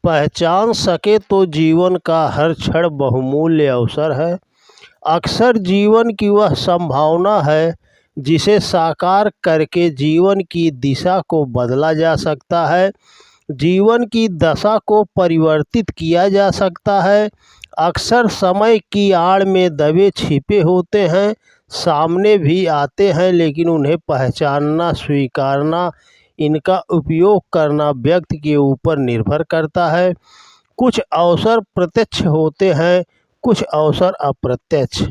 पहचान सके तो जीवन का हर क्षण बहुमूल्य अवसर है। अक्सर जीवन की वह संभावना है जिसे साकार करके जीवन की दिशा को बदला जा सकता है, जीवन की दशा को परिवर्तित किया जा सकता है। अक्सर समय की आड़ में दबे छिपे होते हैं, सामने भी आते हैं, लेकिन उन्हें पहचानना, स्वीकारना, इनका उपयोग करना व्यक्ति के ऊपर निर्भर करता है। कुछ अवसर प्रत्यक्ष होते हैं, कुछ अवसर अप्रत्यक्ष।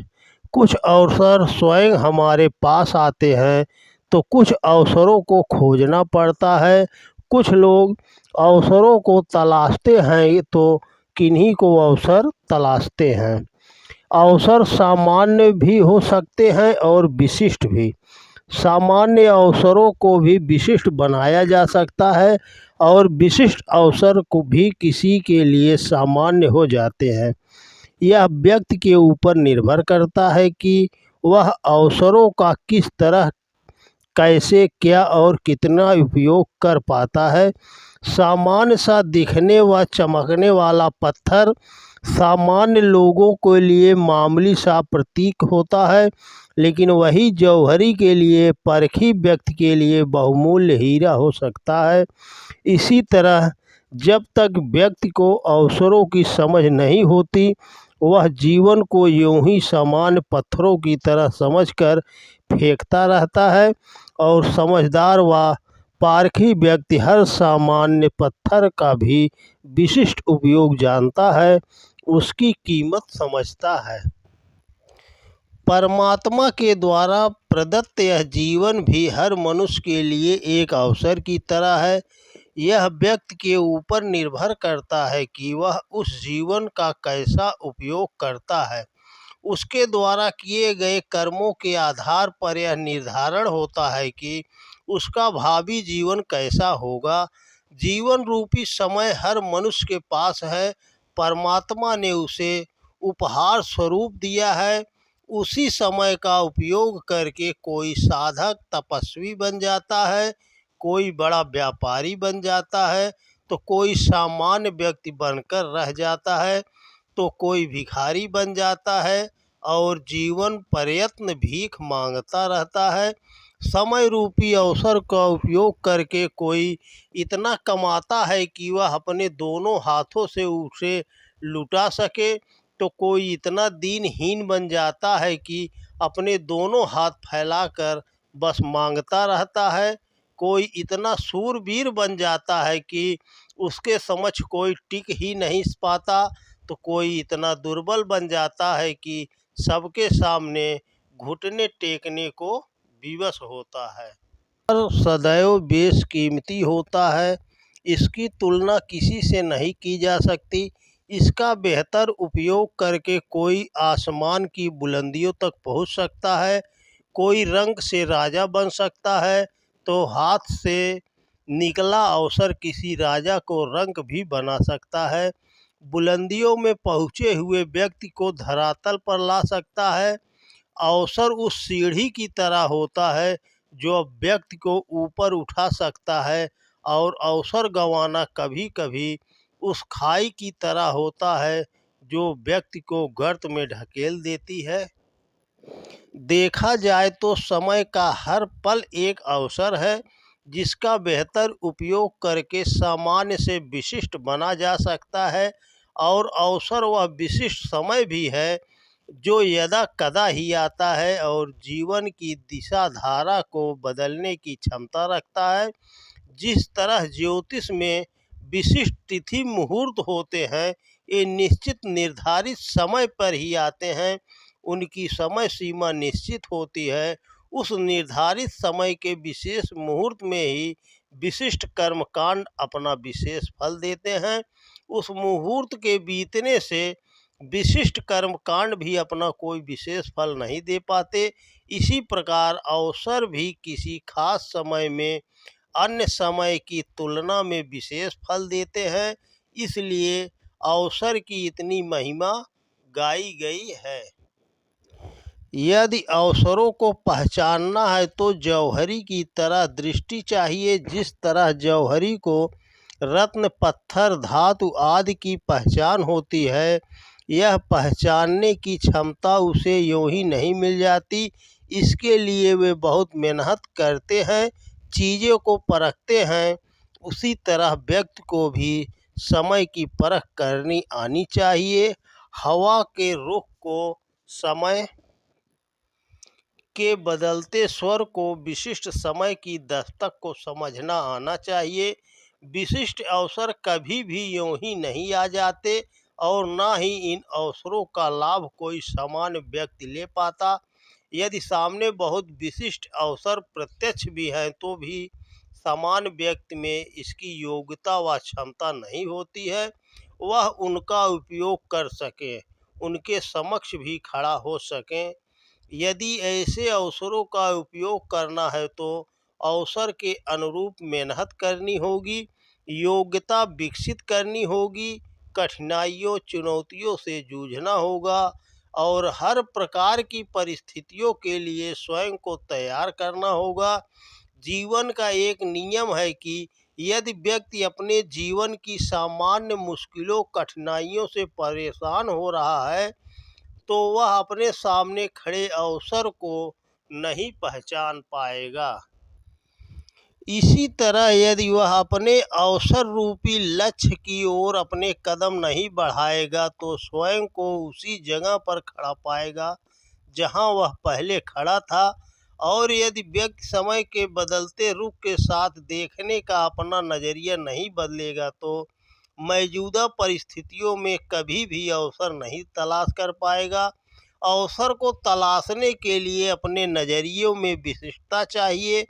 कुछ अवसर स्वयं हमारे पास आते हैं तो कुछ अवसरों को खोजना पड़ता है। कुछ लोग अवसरों को तलाशते हैं तो किन्हीं को अवसर तलाशते हैं। अवसर सामान्य भी हो सकते हैं और विशिष्ट भी। सामान्य अवसरों को भी विशिष्ट बनाया जा सकता है और विशिष्ट अवसर को भी किसी के लिए सामान्य हो जाते हैं। यह व्यक्ति के ऊपर निर्भर करता है कि वह अवसरों का किस तरह, कैसे, क्या और कितना उपयोग कर पाता है। सामान्य सा दिखने व चमकने वाला पत्थर सामान्य लोगों के लिए मामूली सा प्रतीक होता है, लेकिन वही जौहरी के लिए, परखी व्यक्ति के लिए बहुमूल्य हीरा हो सकता है। इसी तरह जब तक व्यक्ति को अवसरों की समझ नहीं होती, वह जीवन को यूं ही सामान्य पत्थरों की तरह समझकर फेंकता रहता है, और समझदार व पारखी व्यक्ति हर सामान्य पत्थर का भी विशिष्ट उपयोग जानता है, उसकी कीमत समझता है। परमात्मा के द्वारा प्रदत्त यह जीवन भी हर मनुष्य के लिए एक अवसर की तरह है। यह व्यक्ति के ऊपर निर्भर करता है कि वह उस जीवन का कैसा उपयोग करता है। उसके द्वारा किए गए कर्मों के आधार पर यह निर्धारण होता है कि उसका भावी जीवन कैसा होगा। जीवन रूपी समय हर मनुष्य के पास है। परमात्मा ने उसे उपहार स्वरूप दिया है। उसी समय का उपयोग करके कोई साधक तपस्वी बन जाता है, कोई बड़ा व्यापारी बन जाता है, तो कोई सामान्य व्यक्ति बनकर रह जाता है, तो कोई भिखारी बन जाता है और जीवन प्रयत्न भीख मांगता रहता है। समय रूपी अवसर का उपयोग करके कोई इतना कमाता है कि वह अपने दोनों हाथों से उसे लुटा सके, तो कोई इतना दीनहीन बन जाता है कि अपने दोनों हाथ फैलाकर बस मांगता रहता है। कोई इतना शूरवीर बन जाता है कि उसके समक्ष कोई टिक ही नहीं पाता, तो कोई इतना दुर्बल बन जाता है कि सबके सामने घुटने टेकने को विवश होता है। और सदैव बेशकीमती होता है, इसकी तुलना किसी से नहीं की जा सकती। इसका बेहतर उपयोग करके कोई आसमान की बुलंदियों तक पहुंच सकता है, कोई रंग से राजा बन सकता है, तो हाथ से निकला अवसर किसी राजा को रंक भी बना सकता है। बुलंदियों में पहुँचे हुए व्यक्ति को धरातल पर ला सकता है। अवसर उस सीढ़ी की तरह होता है जो व्यक्ति को ऊपर उठा सकता है, और अवसर गंवाना कभी कभी उस खाई की तरह होता है जो व्यक्ति को गर्त में ढकेल देती है। देखा जाए तो समय का हर पल एक अवसर है जिसका बेहतर उपयोग करके सामान्य से विशिष्ट बना जा सकता है, और अवसर वह विशिष्ट समय भी है जो यदा कदा ही आता है और जीवन की दिशा धारा को बदलने की क्षमता रखता है। जिस तरह ज्योतिष में विशिष्ट तिथि मुहूर्त होते हैं, ये निश्चित निर्धारित समय पर ही आते हैं, उनकी समय सीमा निश्चित होती है। उस निर्धारित समय के विशेष मुहूर्त में ही विशिष्ट कर्मकांड अपना विशेष फल देते हैं। उस मुहूर्त के बीतने से विशिष्ट कर्मकांड भी अपना कोई विशेष फल नहीं दे पाते। इसी प्रकार अवसर भी किसी खास समय में अन्य समय की तुलना में विशेष फल देते हैं। इसलिए अवसर की इतनी महिमा गाई गई है। यदि अवसरों को पहचानना है तो जौहरी की तरह दृष्टि चाहिए। जिस तरह जौहरी को रत्न, पत्थर, धातु आदि की पहचान होती है। यह पहचानने की क्षमता उसे यूं ही नहीं मिल जाती, इसके लिए वे बहुत मेहनत करते हैं, चीज़ों को परखते हैं। उसी तरह व्यक्ति को भी समय की परख करनी आनी चाहिए। हवा के रुख को, समय के बदलते स्वर को, विशिष्ट समय की दस्तक को समझना आना चाहिए। विशिष्ट अवसर कभी भी यूं ही नहीं आ जाते और ना ही इन अवसरों का लाभ कोई सामान्य व्यक्ति ले पाता। यदि सामने बहुत विशिष्ट अवसर प्रत्यक्ष भी हैं तो भी सामान्य व्यक्ति में इसकी योग्यता व क्षमता नहीं होती है वह उनका उपयोग कर सके, उनके समक्ष भी खड़ा हो सकें। यदि ऐसे अवसरों का उपयोग करना है तो अवसर के अनुरूप मेहनत करनी होगी, योग्यता विकसित करनी होगी, कठिनाइयों चुनौतियों से जूझना होगा और हर प्रकार की परिस्थितियों के लिए स्वयं को तैयार करना होगा। जीवन का एक नियम है कि यदि व्यक्ति अपने जीवन की सामान्य मुश्किलों कठिनाइयों से परेशान हो रहा है तो वह अपने सामने खड़े अवसर को नहीं पहचान पाएगा। इसी तरह यदि वह अपने अवसर रूपी लक्ष्य की ओर अपने कदम नहीं बढ़ाएगा तो स्वयं को उसी जगह पर खड़ा पाएगा जहां वह पहले खड़ा था। और यदि व्यक्ति समय के बदलते रुख के साथ देखने का अपना नज़रिया नहीं बदलेगा तो मौजूदा परिस्थितियों में कभी भी अवसर नहीं तलाश कर पाएगा। अवसर को तलाशने के लिए अपने नज़रियों में विशिष्टता चाहिए,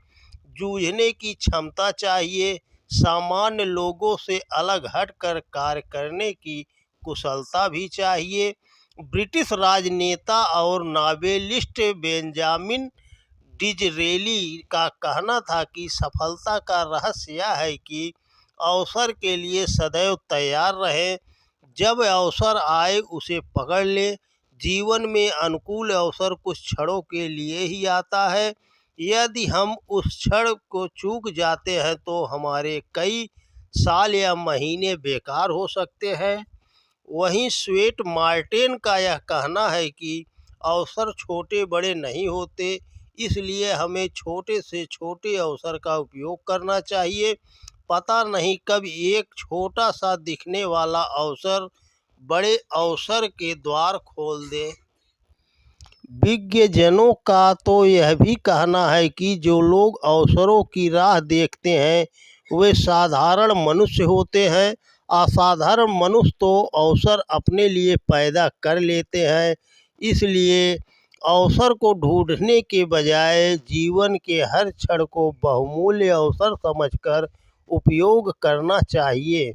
जूझने की क्षमता चाहिए, सामान्य लोगों से अलग हटकर कार्य करने की कुशलता भी चाहिए। ब्रिटिश राजनेता और नॉवेलिस्ट बेंजामिन डिज़रेली का कहना था कि सफलता का रहस्य यह है कि अवसर के लिए सदैव तैयार रहें, जब अवसर आए उसे पकड़ लें। जीवन में अनुकूल अवसर कुछ क्षणों के लिए ही आता है, यदि हम उस क्षण को चूक जाते हैं तो हमारे कई साल या महीने बेकार हो सकते हैं। वहीं स्वेट मार्टिन का यह कहना है कि अवसर छोटे बड़े नहीं होते, इसलिए हमें छोटे से छोटे अवसर का उपयोग करना चाहिए। पता नहीं कब एक छोटा सा दिखने वाला अवसर बड़े अवसर के द्वार खोल दे। विज्ञजनों का तो यह भी कहना है कि जो लोग अवसरों की राह देखते हैं वे साधारण मनुष्य होते हैं। असाधारण मनुष्य तो अवसर अपने लिए पैदा कर लेते हैं। इसलिए अवसर को ढूंढने के बजाय जीवन के हर क्षण को बहुमूल्य अवसर समझकर उपयोग करना चाहिए।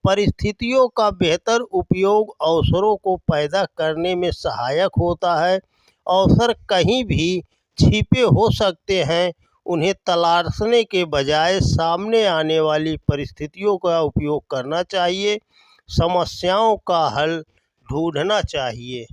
परिस्थितियों का बेहतर उपयोग अवसरों को पैदा करने में सहायक होता है। अवसर कहीं भी छिपे हो सकते हैं, उन्हें तलाशने के बजाय सामने आने वाली परिस्थितियों का उपयोग करना चाहिए, समस्याओं का हल ढूंढना चाहिए।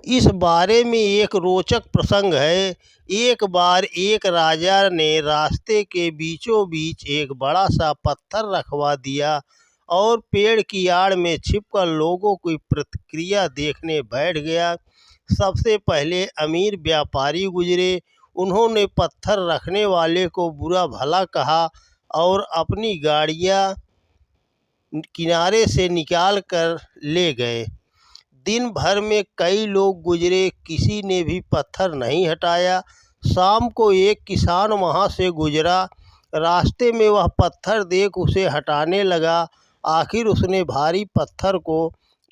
इस बारे में एक रोचक प्रसंग है। एक बार एक राजा ने रास्ते के बीचों बीच एक बड़ा सा पत्थर रखवा दिया और पेड़ की आड़ में छिपकर लोगों की प्रतिक्रिया देखने बैठ गया। सबसे पहले अमीर व्यापारी गुजरे, उन्होंने पत्थर रखने वाले को बुरा भला कहा और अपनी गाड़ियाँ किनारे से निकाल कर ले गए। दिन भर में कई लोग गुजरे, किसी ने भी पत्थर नहीं हटाया। शाम को एक किसान वहां से गुजरा, रास्ते में वह पत्थर देख उसे हटाने लगा। आखिर उसने भारी पत्थर को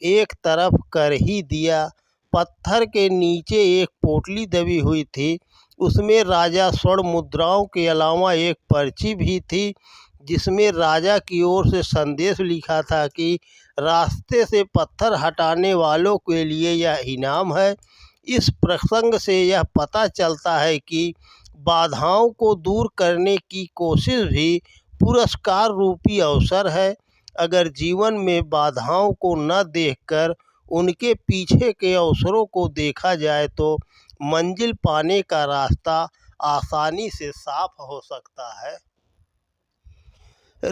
एक तरफ कर ही दिया। पत्थर के नीचे एक पोटली दबी हुई थी, उसमें राजा स्वर्ण मुद्राओं के अलावा एक पर्ची भी थी जिसमें राजा की ओर से संदेश लिखा था कि रास्ते से पत्थर हटाने वालों के लिए यह इनाम है। इस प्रसंग से यह पता चलता है कि बाधाओं को दूर करने की कोशिश भी पुरस्कार रूपी अवसर है। अगर जीवन में बाधाओं को न देखकर उनके पीछे के अवसरों को देखा जाए तो मंजिल पाने का रास्ता आसानी से साफ हो सकता है।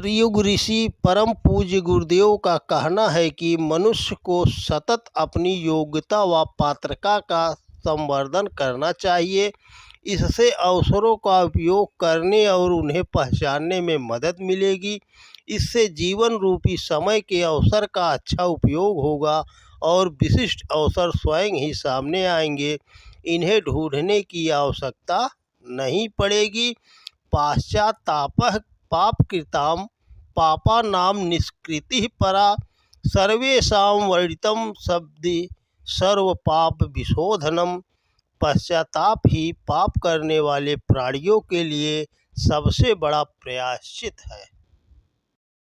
युग ऋषि परम पूज्य गुरुदेव का कहना है कि मनुष्य को सतत अपनी योग्यता व पात्रता का संवर्धन करना चाहिए। इससे अवसरों का उपयोग करने और उन्हें पहचानने में मदद मिलेगी। इससे जीवन रूपी समय के अवसर का अच्छा उपयोग होगा और विशिष्ट अवसर स्वयं ही सामने आएंगे। इन्हें ढूंढने की आवश्यकता नहीं पड़ेगी। पाश्चात्तापः पापकृतां पापानां निष्कृतिः परा, सर्वेषां वर्णितं शब्दे सर्वपाप विशोधनम्। पश्चाताप ही पाप करने वाले प्राणियों के लिए सबसे बड़ा प्रायश्चित है।